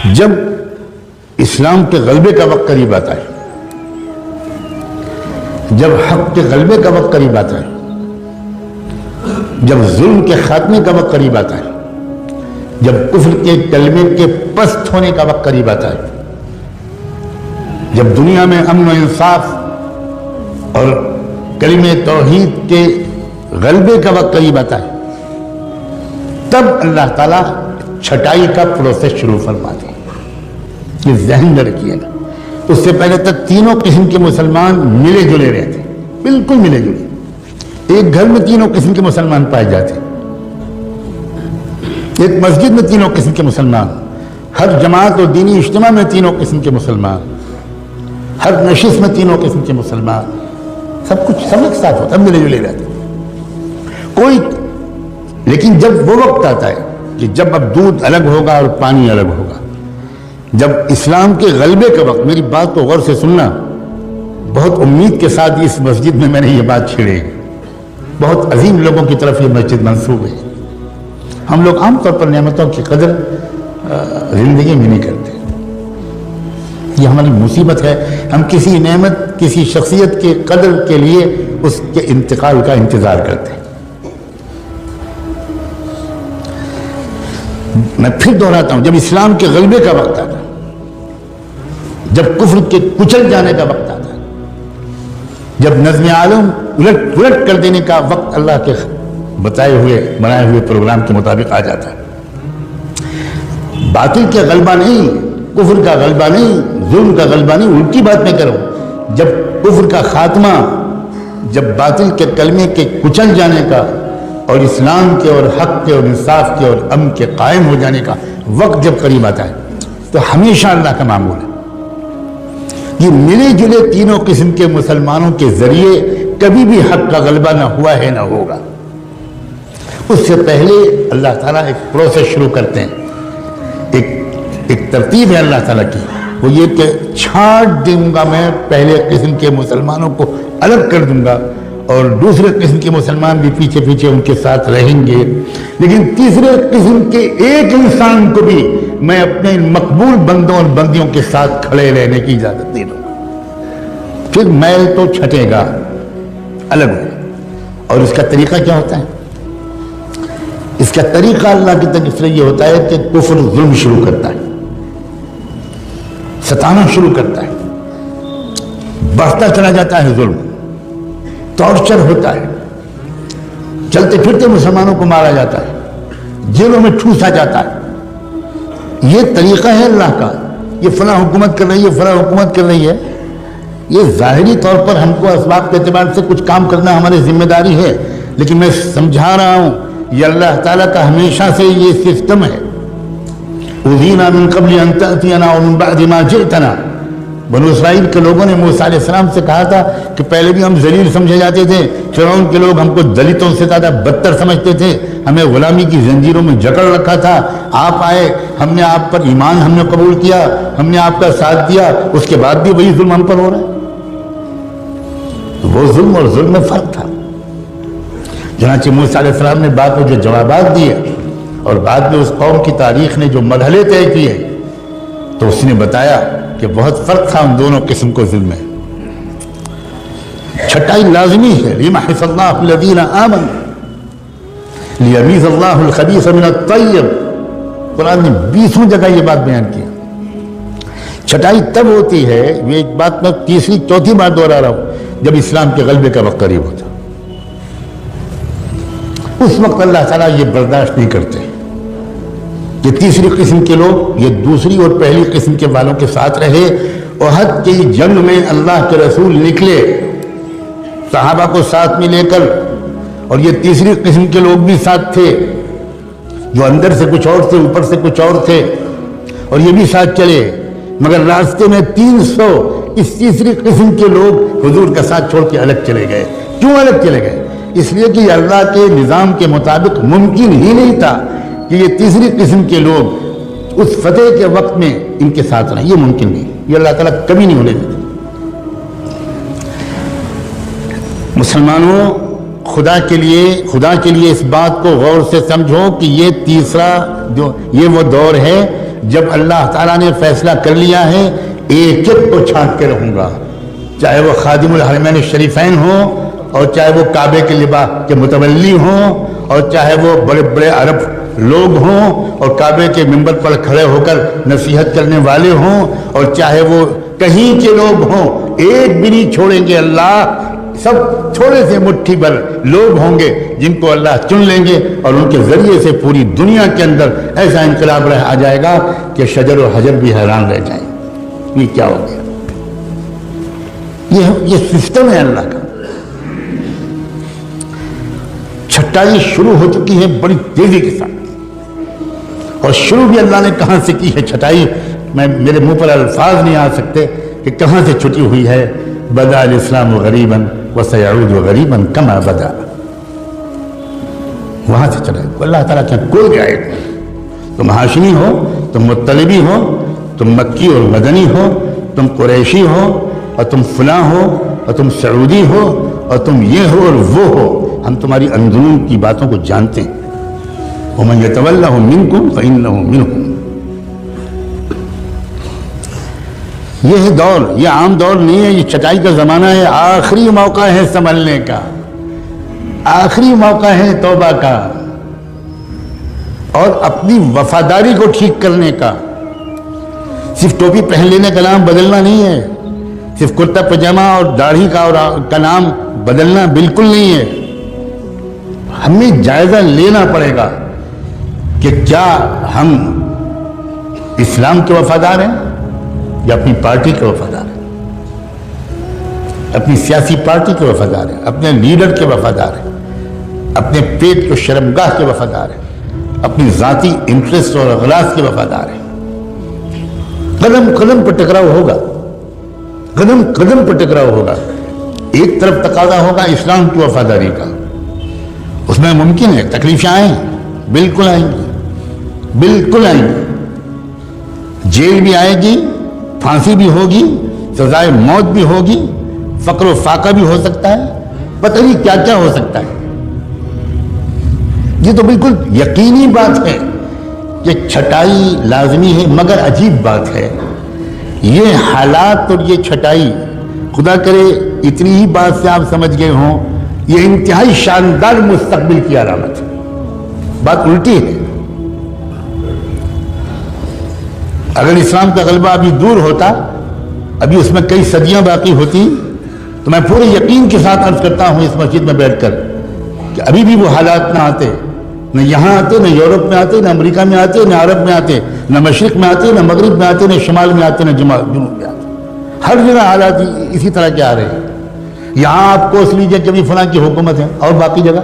جب اسلام کے غلبے کا وقت قریب آتا ہے، جب حق کے غلبے کا وقت قریب آتا ہے، جب ظلم کے خاتمے کا وقت قریب آتا ہے، جب کفر کے کلمے کے پست ہونے کا وقت قریب آتا ہے، جب دنیا میں امن و انصاف اور کلمہ توحید کے غلبے کا وقت قریب آتا ہے، تب اللہ تعالیٰ چھٹائی کا پروسیس شروع فرماتے ہیں۔ یہ ذہن میں رکھیے گا، اس سے پہلے تک تینوں قسم کے مسلمان ملے جلے رہتے، بالکل ملے جلے، ایک گھر میں تینوں قسم کے مسلمان پائے جاتے، ایک مسجد میں تینوں قسم کے مسلمان، ہر جماعت اور دینی اجتماع میں تینوں قسم کے مسلمان، ہر نشست میں تینوں قسم کے مسلمان، سب کچھ سب ایک ساتھ ہوتا ہے، ملے جلے رہتے کوئی۔ لیکن جب وہ وقت آتا ہے کہ جب اب دودھ الگ ہوگا اور پانی الگ ہوگا، جب اسلام کے غلبے کا وقت، میری بات کو غور سے سننا، بہت امید کے ساتھ اس مسجد میں نے یہ بات چھیڑی، بہت عظیم لوگوں کی طرف یہ مسجد منسوب ہے۔ ہم لوگ عام طور پر نعمتوں کی قدر زندگی میں نہیں کرتے، یہ ہماری مصیبت ہے۔ ہم کسی نعمت، کسی شخصیت کے قدر کے لیے اس کے انتقال کا انتظار کرتے ہیں۔ میں پھر دہراتا ہوں، جب اسلام کے غلبے کا وقت آتا ہے، جب کفر کے کچل جانے کا وقت آتا ہے، جب نظم عالم الٹ پلٹ کر دینے کا وقت اللہ کے بنائے ہوئے پروگرام کے مطابق آ جاتا ہے، باطل کا غلبہ نہیں، کفر کا غلبہ نہیں، ظلم کا غلبہ نہیں، الٹی بات میں کروں، جب کفر کا خاتمہ، جب باطل کے کلمے کے کچل جانے کا اور اسلام کے اور حق کے اور انصاف کے اور امن کے قائم ہو جانے کا وقت جب قریب آتا ہے، تو ہمیشہ اللہ کا معمول ہے یہ ملے جلے تینوں قسم کے مسلمانوں کے ذریعے کبھی بھی حق کا غلبہ نہ ہوا ہے نہ ہوگا۔ اس سے پہلے اللہ تعالیٰ ایک پروسیس شروع کرتے ہیں، ایک ترتیب ہے اللہ تعالیٰ کی، وہ یہ کہ چھانٹ دوں گا میں پہلے قسم کے مسلمانوں کو الگ کر دوں گا، اور دوسرے قسم کے مسلمان بھی پیچھے پیچھے ان کے ساتھ رہیں گے، لیکن تیسرے قسم کے ایک انسان کو بھی میں اپنے مقبول بندوں اور بندیوں کے ساتھ کھڑے رہنے کی اجازت نہیں دوں گا۔ پھر میل تو چھٹے گا، الگ ہوگا۔ اور اس کا طریقہ کیا ہوتا ہے؟ اس کا طریقہ اللہ کی طرف سے یہ ہوتا ہے کہ کفر ظلم شروع کرتا ہے، ستانا شروع کرتا ہے، بڑھتا چلا جاتا ہے ظلم، ٹارچر ہوتا ہے، چلتے پھرتے مسلمانوں کو مارا جاتا ہے، جیلوں میں ٹھوسا جاتا ہے۔ یہ طریقہ ہے اللہ کا، یہ فلاں حکومت کر رہی ہے، فلاں حکومت کر رہی ہے، یہ ظاہری طور پر ہم کو اسباب کے اعتبار سے کچھ کام کرنا ہماری ذمہ داری ہے، لیکن میں سمجھا رہا ہوں یہ اللہ تعالیٰ کا ہمیشہ سے یہ سسٹم ہے۔ اُذِينَا مِن قَبْلِ أَن تَأْتِيَنَا وَمِن بَعْدِ مَا جِئْتَنَا، بنو اسرائیل کے لوگوں نے موسیٰ علیہ السلام سے کہا تھا کہ پہلے بھی ہم ذلیل سمجھے جاتے تھے، فرعون کے لوگ ہم کو دلتوں سے زیادہ بدتر سمجھتے تھے، ہمیں غلامی کی زنجیروں میں جکڑ رکھا تھا، آپ آئے، ہم نے آپ پر ایمان ہم نے قبول کیا، ہم نے آپ کا ساتھ دیا، اس کے بعد بھی وہی ظلم ہم پر ہو رہا ہے۔ وہ ظلم اور ظلم میں فرق تھا۔ چنانچہ موسیٰ علیہ السلام نے بعد میں جو جوابات دیے اور بعد میں اس قوم کی تاریخ نے جو مرحلے طے کیے، تو اس نے بتایا کہ بہت فرق تھا ان دونوں قسم کو ظلم میں۔ چھٹائی لازمی ہے، لِيَمْحِصَ اللَّهُ الَّذِينَ آمَنُوا لِيَمِيزَ اللَّهُ الْخَبِيثَ مِنَ الطَّيِّبِ، قرآن نے 20 جگہ یہ بات بیان کی۔ چھٹائی تب ہوتی ہے، یہ ایک بات میں تیسری چوتھی بار دوہرا رہا ہوں، جب اسلام کے غلبے کا وقت قریب ہوتا، اس وقت اللہ تعالیٰ یہ برداشت نہیں کرتے کہ تیسری قسم کے لوگ یہ دوسری اور پہلی قسم کے والوں کے ساتھ رہے۔ احد کی جنگ میں اللہ کے رسول نکلے صحابہ کو ساتھ میں لے کر، اور یہ تیسری قسم کے لوگ بھی ساتھ تھے جو اندر سے کچھ اور تھے، اوپر سے کچھ اور تھے، اور یہ بھی ساتھ چلے، مگر راستے میں 300 اس تیسری قسم کے لوگ حضور کا ساتھ چھوڑ کے الگ چلے گئے۔ کیوں الگ چلے گئے؟ اس لیے کہ اللہ کے نظام کے مطابق ممکن ہی نہیں تھا کہ یہ تیسری قسم کے لوگ اس فتح کے وقت میں ان کے ساتھ رہیں، یہ ممکن نہیں، یہ اللہ تعالیٰ کبھی نہیں ہونے دیتے۔ مسلمانوں، خدا کے لیے اس بات کو غور سے سمجھو کہ یہ تیسرا جو یہ وہ دور ہے جب اللہ تعالیٰ نے فیصلہ کر لیا ہے ایک ایک کو چھانٹ کے رہوں گا، چاہے وہ خادم الحرمین الشریفین ہوں، اور چاہے وہ کعبے کے لباس کے متولی ہوں، اور چاہے وہ بڑے بڑے عرب لوگ ہوں اور کعبے کے منبر پر کھڑے ہو کر نصیحت کرنے والے ہوں، اور چاہے وہ کہیں کے لوگ ہوں، ایک بھی نہیں چھوڑیں گے اللہ۔ سب تھوڑے سے مٹھی بھر لوگ ہوں گے جن کو اللہ چن لیں گے، اور ان کے ذریعے سے پوری دنیا کے اندر ایسا انقلاب آ جائے گا کہ شجر و حجر بھی حیران رہ جائیں۔ یہ کیا ہو گیا؟ یہ سسٹم ہے اللہ کا۔ چھٹائی شروع ہو چکی ہے بڑی تیزی کے ساتھ، اور شروع بھی اللہ نے کہاں سے کی ہے چھٹائی، میرے منہ پر الفاظ نہیں آ سکتے کہ کہاں سے چھٹی ہوئی ہے۔ بدأ الاسلام غریبا وسيعود غریبا کما بدا، وہاں سے چلا۔ اللہ تعالیٰ کے کوئی بھی آیت نہیں، تم ہاشمی ہو، تم مطلبی ہو، تم مکی اور مدنی ہو، تم قریشی ہو، اور تم فلاں ہو، اور تم سعودی ہو، اور تم یہ ہو اور وہ ہو، ہم تمہاری اندرون کی باتوں کو جانتے ہیں۔ ومن يتولهم منكم فإنه منهم۔ یہ دور یہ عام دور نہیں ہے، یہ چھٹائی کا زمانہ ہے، آخری موقع ہے سنبھلنے کا، آخری موقع ہے توبہ کا، اور اپنی وفاداری کو ٹھیک کرنے کا۔ صرف ٹوپی پہن لینے کا نام بدلنا نہیں ہے، صرف کرتا پجامہ اور داڑھی کا نام بدلنا بالکل نہیں ہے۔ ہمیں جائزہ لینا پڑے گا کہ کیا ہم اسلام کے وفادار ہیں یا اپنی پارٹی کے وفادار ہیں، اپنی سیاسی پارٹی کے وفادار ہیں، اپنے لیڈر کے وفادار ہیں، اپنے پیٹ کو شرمگاہ کے وفادار ہیں، اپنی ذاتی انٹرسٹ اور اغراض کے وفادار ہیں۔ قدم قدم پر ٹکراؤ ہوگا، قدم قدم پر ٹکراؤ ہوگا۔ ایک طرف تقاضا ہوگا اسلام کی وفاداری کا، اس میں ممکن ہے تکلیفیں آئیں، بالکل آئیں گی، بالکل آئیں گی، جیل بھی آئے گی، پھانسی بھی ہوگی، سزائے موت بھی ہوگی، فقر و فاقہ بھی ہو سکتا ہے، پتہ نہیں کیا کیا ہو سکتا ہے۔ یہ تو بالکل یقینی بات ہے کہ چھٹائی لازمی ہے، مگر عجیب بات ہے یہ حالات اور یہ چھٹائی، خدا کرے اتنی ہی بات سے آپ سمجھ گئے ہوں، یہ انتہائی شاندار مستقبل کی علامت ہے۔ بات الٹی ہے۔ اگر اسلام کا غلبہ ابھی دور ہوتا، ابھی اس میں کئی صدیاں باقی ہوتی، تو میں پورے یقین کے ساتھ عرض کرتا ہوں اس مسجد میں بیٹھ کر کہ ابھی بھی وہ حالات نہ آتے، نہ یہاں آتے، نہ یورپ میں آتے، نہ امریکہ میں آتے، نہ عرب میں آتے، نہ مشرق میں آتے، نہ مغرب میں آتے، نہ شمال میں آتے، نہ جنوب میں آتے۔ ہر جگہ حالات اسی طرح کے آ رہے ہیں۔ یہاں آپ کوس لیجئے کہ بھی فلاں کی حکومت ہے، اور باقی جگہ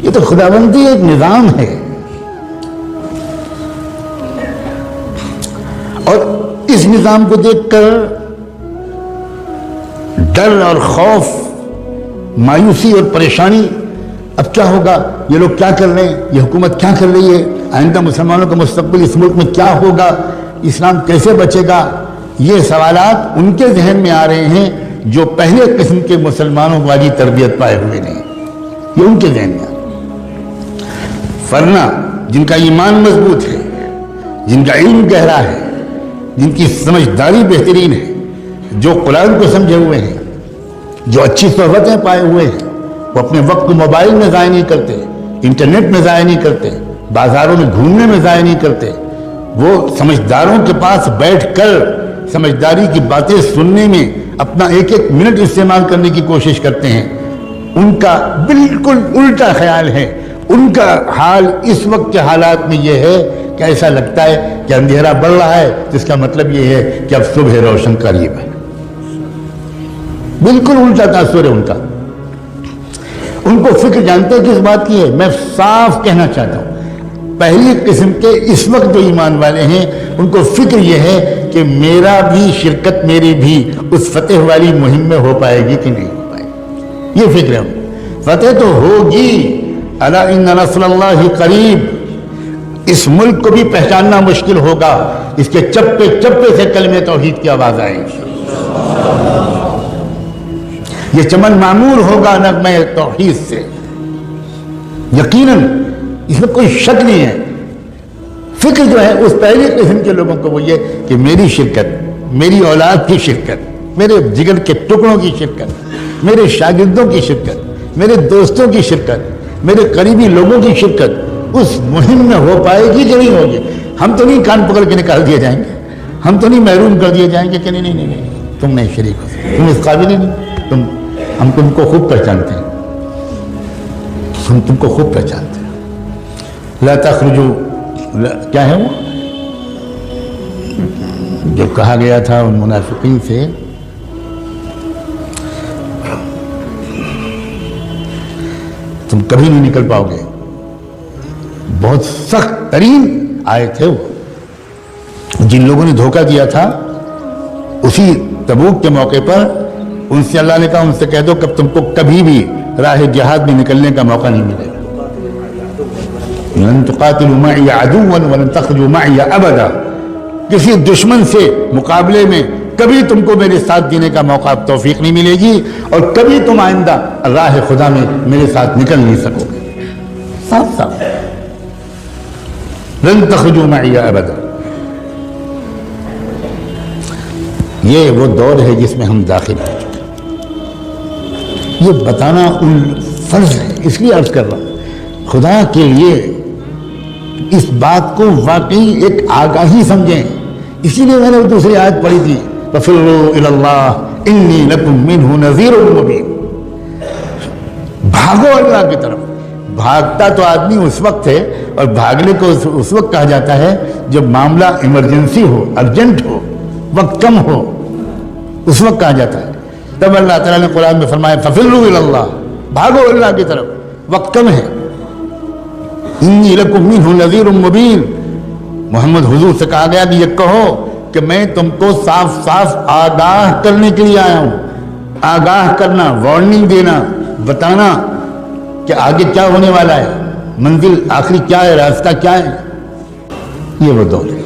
یہ تو خداوندی ایک نظام ہے، اور اس نظام کو دیکھ کر ڈر اور خوف، مایوسی اور پریشانی، اب کیا ہوگا، یہ لوگ کیا کر رہے ہیں، یہ حکومت کیا کر رہی ہے، آئندہ مسلمانوں کا مستقبل اس ملک میں کیا ہوگا، اسلام کیسے بچے گا، یہ سوالات ان کے ذہن میں آ رہے ہیں جو پہلے قسم کے مسلمانوں والی تربیت پائے ہوئے نہیں، یہ ان کے ذہن میں آ رہے ہیں۔ ورنہ جن کا ایمان مضبوط ہے، جن کا علم گہرا ہے، جن کی سمجھداری بہترین ہے، جو قرآن کو سمجھے ہوئے ہیں، جو اچھی صحبتیں پائے ہوئے ہیں، وہ اپنے وقت کو موبائل میں ضائع نہیں کرتے، انٹرنیٹ میں ضائع نہیں کرتے، بازاروں میں گھومنے میں ضائع نہیں کرتے، وہ سمجھداروں کے پاس بیٹھ کر سمجھداری کی باتیں سننے میں اپنا ایک ایک منٹ استعمال کرنے کی کوشش کرتے ہیں۔ ان کا بالکل الٹا خیال ہے، ان کا حال اس وقت کے حالات میں یہ ہے کہ ایسا لگتا ہے کہ اندھیرا بڑھ رہا ہے، جس کا مطلب یہ ہے کہ اب صبح روشن قریب ہے۔ بالکل الٹا تاثر ہے ان کا۔ ان کو فکر جانتے ہیں کس بات کی ہے، میں صاف کہنا چاہتا ہوں، پہلی قسم کے اس وقت جو ایمان والے ہیں ان کو فکر یہ ہے کہ میرا بھی شرکت، میری بھی اس فتح والی مہم میں ہو پائے گی کہ نہیں ہو پائے گی، یہ فکر ہے۔ فتح تو ہوگی، الا ان نصر اللہ قریب۔ اس ملک کو بھی پہچاننا مشکل ہوگا، اس کے چپے چپے سے کلمہ توحید کی آواز آئے گی، یہ چمن معمور ہوگا نغمہ توحید سے، یقیناً اس میں کوئی شک نہیں ہے۔ فکر جو ہے اس پہلی قسم کے لوگوں کو وہ یہ کہ میری شرکت، میری اولاد کی شرکت، میرے جگر کے ٹکڑوں کی شرکت، میرے شاگردوں کی شرکت، میرے دوستوں کی شرکت، میرے قریبی لوگوں کی شرکت اس مہم میں ہو پائے گی کہ نہیں ہوگی. ہم تو نہیں کان پکڑ کے نکال دیے جائیں گے، ہم تو نہیں محروم کر دیے جائیں گے کہ نہیں تم نہیں شریک ہو سکتے، تم اس قابل ہی نہیں. ہم تم کو خوب پہچانتے ہیں، ہم تم کو خوب پہچانتے ہیں. لا تخرجوا، کیا ہے وہ جو کہا گیا تھا ان منافقین سے، تم کبھی نہیں نکل پاؤ گے. بہت سخت ترین آئے تھے وہ. جن لوگوں نے دھوکہ دیا تھا اسی تبوک کے موقع پر ان سے اللہ نے کہا ان سے کہہ دو کہ تم کو کبھی بھی راہ جہاد میں نکلنے کا موقع نہیں ملے گا. لن تقاتلوا معي عدوا ولن تخرجوا معي ابدا. کسی دشمن سے مقابلے میں کبھی تم کو میرے ساتھ دینے کا موقع توفیق نہیں ملے گی اور کبھی تم آئندہ راہ خدا میں میرے ساتھ نکل نہیں سکو گے. صاف صاف لن تخرجوا معي ابدا. یہ وہ دور ہے جس میں ہم داخل ہیں. یہ بتانا ان فرض ہے، اس لیے عرض کر رہا ہوں خدا کے لیے اس بات کو واقعی ایک آگاہی سمجھیں. اسی لیے میں نے وہ دوسری آیت پڑھی تھی فَفِرُّوا إِلَى اللَّهِ إِنِّي لَكُمْ مِنْهُ نَذِيرٌ مُبِينٌ. بھاگو اللہ کی طرف. بھاگتا تو آدمی اس وقت ہے، اور بھاگنے کو اس وقت کہا جاتا ہے جب معاملہ ایمرجنسی ہو، ارجنٹ ہو، وقت کم ہو، اس وقت کہا جاتا ہے. تب اللہ تعالیٰ نے قرآن میں فرمایا فَفِرُّوا إِلَى اللَّهِ، بھاگو اللہ کی طرف، وقت کم ہے. انی لکم منہ نذیر مبین. محمد حضور سے کہا گیا کہ یہ کہو کہ میں تم کو صاف صاف آگاہ کرنے کے لیے آیا ہوں. آگاہ کرنا، وارننگ دینا، بتانا کہ آگے کیا ہونے والا ہے، منزل آخری کیا ہے، راستہ کیا ہے. یہ وہ دور ہے.